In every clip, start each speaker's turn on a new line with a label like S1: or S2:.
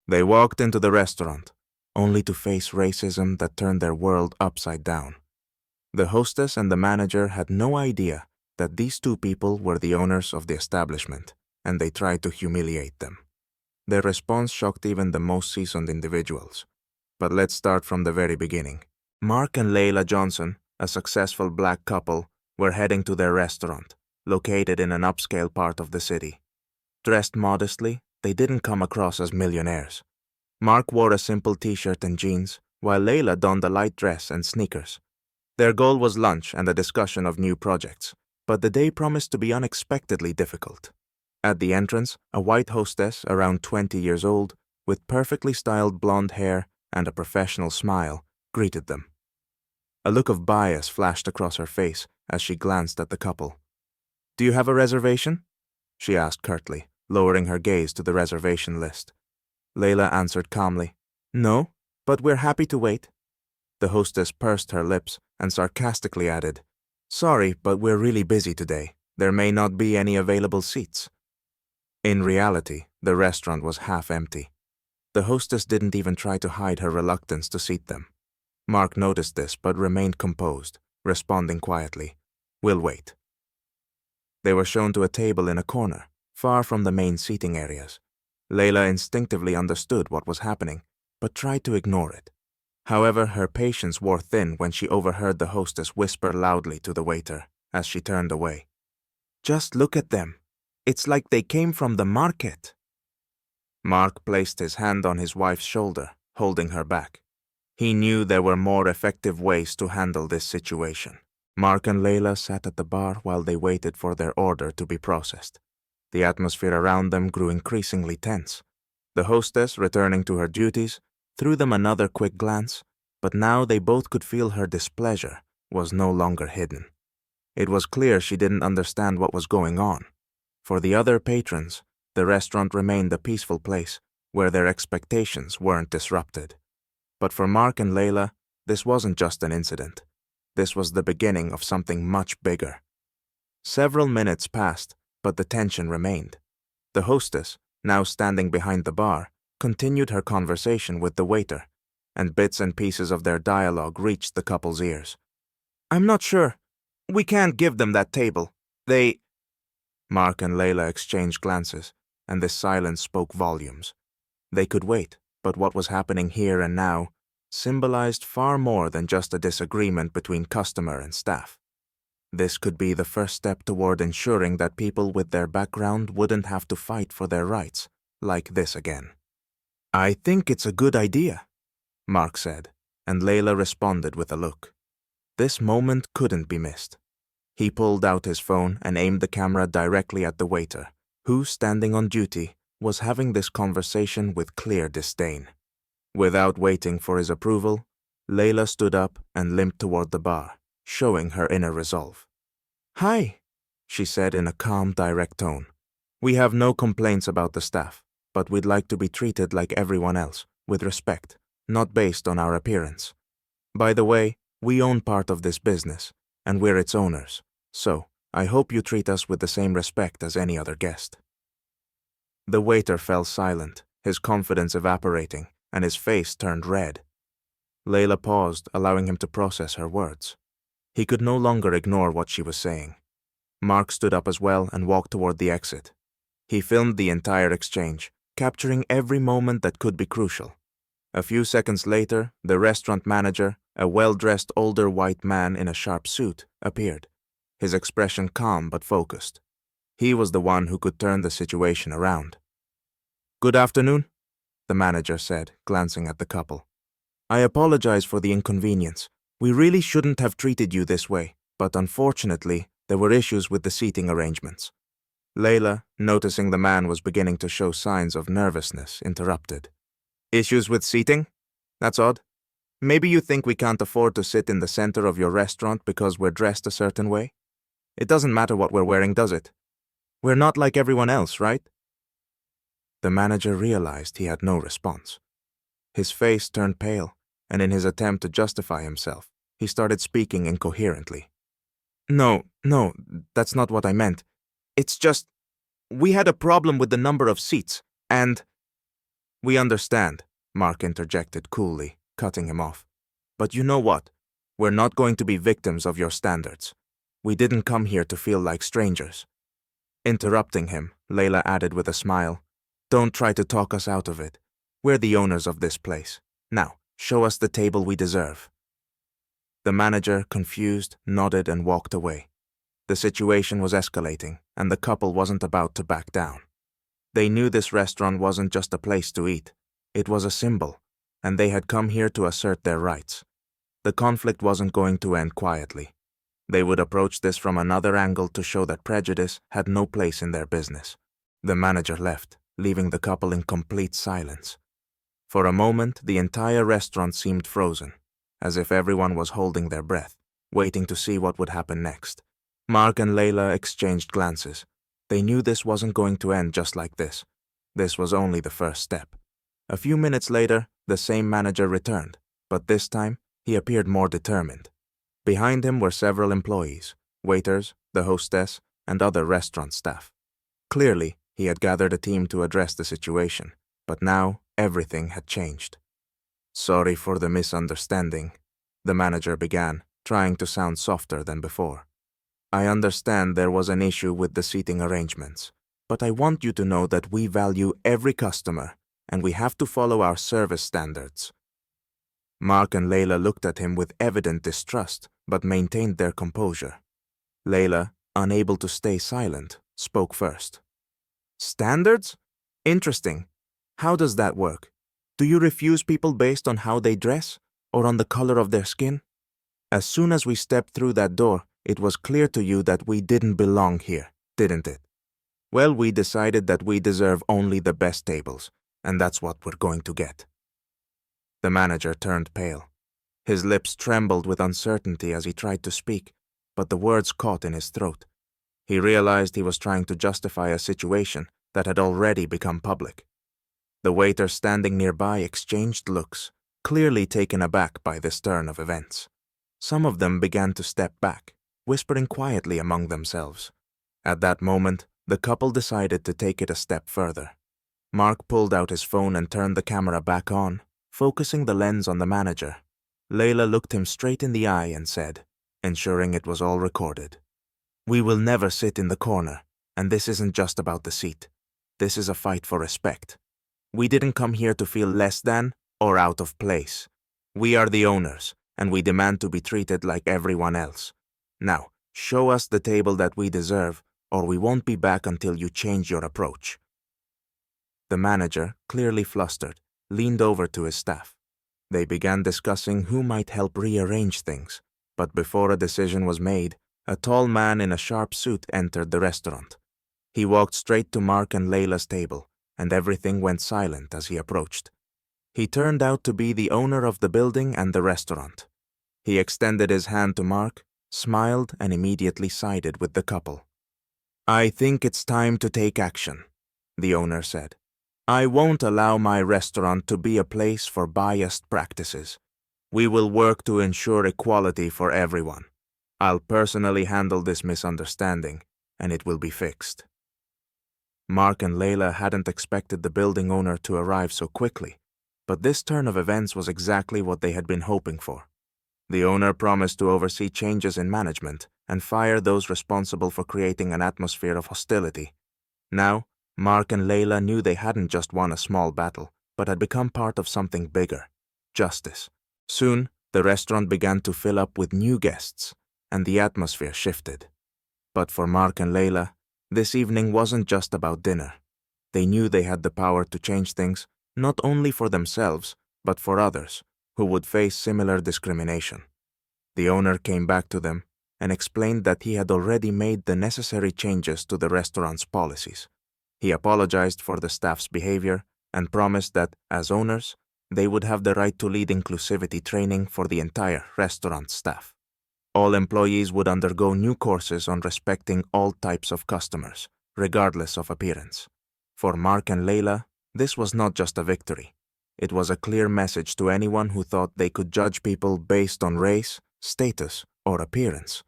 S1: They walked into the restaurant, only to face racism that turned their world upside down. The hostess and the manager had no idea that these two people were the owners of the establishment, and they tried to humiliate them. Their response shocked even the most seasoned individuals. But let's start from the very beginning. Mark and Layla Johnson, a successful black couple, were heading to their restaurant, located in an upscale part of the city. Dressed modestly, they didn't come across as millionaires. Mark wore a simple t-shirt and jeans, while Layla donned a light dress and sneakers. Their goal was lunch and a discussion of new projects, but the day promised to be unexpectedly difficult. At the entrance, a white hostess around 20 years old, with perfectly styled blonde hair and a professional smile, greeted them. A look of bias flashed across her face as she glanced at the couple. "Do you have a reservation?" she asked curtly, lowering her gaze to the reservation list. Layla answered calmly, "No, but we're happy to wait." The hostess pursed her lips and sarcastically added, "Sorry, but we're really busy today. There may not be any available seats." In reality, the restaurant was half empty. The hostess didn't even try to hide her reluctance to seat them. Mark noticed this but remained composed, responding quietly, "We'll wait." They were shown to a table in a corner, far from the main seating areas. Layla instinctively understood what was happening, but tried to ignore it. However, her patience wore thin when she overheard the hostess whisper loudly to the waiter as she turned away. "Just look at them. It's like they came from the market." Mark placed his hand on his wife's shoulder, holding her back. He knew there were more effective ways to handle this situation. Mark and Layla sat at the bar while they waited for their order to be processed. The atmosphere around them grew increasingly tense. The hostess, returning to her duties, threw them another quick glance, but now they both could feel her displeasure was no longer hidden. It was clear she didn't understand what was going on. For the other patrons, the restaurant remained a peaceful place where their expectations weren't disrupted. But for Mark and Layla, this wasn't just an incident. This was the beginning of something much bigger. Several minutes passed, but the tension remained. The hostess, now standing behind the bar, continued her conversation with the waiter, and bits and pieces of their dialogue reached the couple's ears. "I'm not sure. We can't give them that table. They—" Mark and Layla exchanged glances, and this silence spoke volumes. They could wait, but what was happening here and now symbolized far more than just a disagreement between customer and staff. This could be the first step toward ensuring that people with their background wouldn't have to fight for their rights like this again. "I think it's a good idea," Mark said, and Layla responded with a look. This moment couldn't be missed. He pulled out his phone and aimed the camera directly at the waiter, who, standing on duty, was having this conversation with clear disdain. Without waiting for his approval, Layla stood up and limped toward the bar, showing her inner resolve. "Hi," she said in a calm, direct tone. "We have no complaints about the staff, but we'd like to be treated like everyone else, with respect, not based on our appearance. By the way, we own part of this business, and we're its owners, so I hope you treat us with the same respect as any other guest." The waiter fell silent, his confidence evaporating, and his face turned red. Layla paused, allowing him to process her words. He could no longer ignore what she was saying. Mark stood up as well and walked toward the exit. He filmed the entire exchange, capturing every moment that could be crucial. A few seconds later, the restaurant manager, a well-dressed older white man in a sharp suit, appeared, his expression calm but focused. He was the one who could turn the situation around. "Good afternoon," the manager said, glancing at the couple. "I apologize for the inconvenience. We really shouldn't have treated you this way, but unfortunately, there were issues with the seating arrangements." Layla, noticing the man was beginning to show signs of nervousness, interrupted. "Issues with seating? That's odd. Maybe you think we can't afford to sit in the center of your restaurant because we're dressed a certain way? It doesn't matter what we're wearing, does it? We're not like everyone else, right?" The manager realized he had no response. His face turned pale, and in his attempt to justify himself, he started speaking incoherently. No, that's not what I meant. It's just, we had a problem with the number of seats, and..." "We understand," Mark interjected coolly, cutting him off. "But you know what? We're not going to be victims of your standards. We didn't come here to feel like strangers." Interrupting him, Layla added with a smile, "Don't try to talk us out of it. We're the owners of this place. Now, show us the table we deserve." The manager, confused, nodded and walked away. The situation was escalating, and the couple wasn't about to back down. They knew this restaurant wasn't just a place to eat. It was a symbol, and they had come here to assert their rights. The conflict wasn't going to end quietly. They would approach this from another angle to show that prejudice had no place in their business. The manager left, leaving the couple in complete silence. For a moment, the entire restaurant seemed frozen, as if everyone was holding their breath, waiting to see what would happen next. Mark and Layla exchanged glances. They knew this wasn't going to end just like this. This was only the first step. A few minutes later, the same manager returned, but this time, he appeared more determined. Behind him were several employees, waiters, the hostess, and other restaurant staff. Clearly, he had gathered a team to address the situation, but now everything had changed. "Sorry for the misunderstanding," the manager began, trying to sound softer than before. "I understand there was an issue with the seating arrangements, but I want you to know that we value every customer, and we have to follow our service standards." Mark and Layla looked at him with evident distrust, but maintained their composure. Layla, unable to stay silent, spoke first. "Standards? Interesting. How does that work? Do you refuse people based on how they dress, or on the color of their skin? As soon as we stepped through that door, it was clear to you that we didn't belong here, didn't it? Well, we decided that we deserve only the best tables, and that's what we're going to get." The manager turned pale. His lips trembled with uncertainty as he tried to speak, but the words caught in his throat. He realized he was trying to justify a situation that had already become public. The waiters standing nearby exchanged looks, clearly taken aback by this turn of events. Some of them began to step back, whispering quietly among themselves. At that moment, the couple decided to take it a step further. Mark pulled out his phone and turned the camera back on, focusing the lens on the manager. Layla looked him straight in the eye and said, ensuring it was all recorded, "We will never sit in the corner, and this isn't just about the seat. This is a fight for respect. We didn't come here to feel less than or out of place. We are the owners, and we demand to be treated like everyone else. Now, show us the table that we deserve, or we won't be back until you change your approach." The manager, clearly flustered, leaned over to his staff. They began discussing who might help rearrange things, but before a decision was made, a tall man in a sharp suit entered the restaurant. He walked straight to Mark and Layla's table, and everything went silent as he approached. He turned out to be the owner of the building and the restaurant. He extended his hand to Mark, smiled, and immediately sided with the couple. "I think it's time to take action," the owner said. "I won't allow my restaurant to be a place for biased practices. We will work to ensure equality for everyone. I'll personally handle this misunderstanding, and it will be fixed." Mark and Layla hadn't expected the building owner to arrive so quickly, but this turn of events was exactly what they had been hoping for. The owner promised to oversee changes in management and fire those responsible for creating an atmosphere of hostility. Now, Mark and Layla knew they hadn't just won a small battle, but had become part of something bigger: justice. Soon, the restaurant began to fill up with new guests, and the atmosphere shifted. But for Mark and Layla, this evening wasn't just about dinner. They knew they had the power to change things, not only for themselves, but for others who would face similar discrimination. The owner came back to them and explained that he had already made the necessary changes to the restaurant's policies. He apologized for the staff's behavior and promised that, as owners, they would have the right to lead inclusivity training for the entire restaurant staff. All employees would undergo new courses on respecting all types of customers, regardless of appearance. For Mark and Layla, this was not just a victory. It was a clear message to anyone who thought they could judge people based on race, status, or appearance.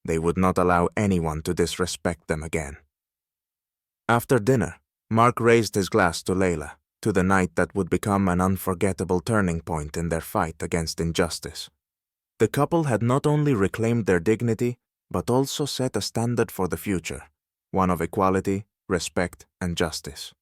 S1: They would not allow anyone to disrespect them again. After dinner, Mark raised his glass to Layla, to the night that would become an unforgettable turning point in their fight against injustice. The couple had not only reclaimed their dignity, but also set a standard for the future, one of equality, respect, and justice.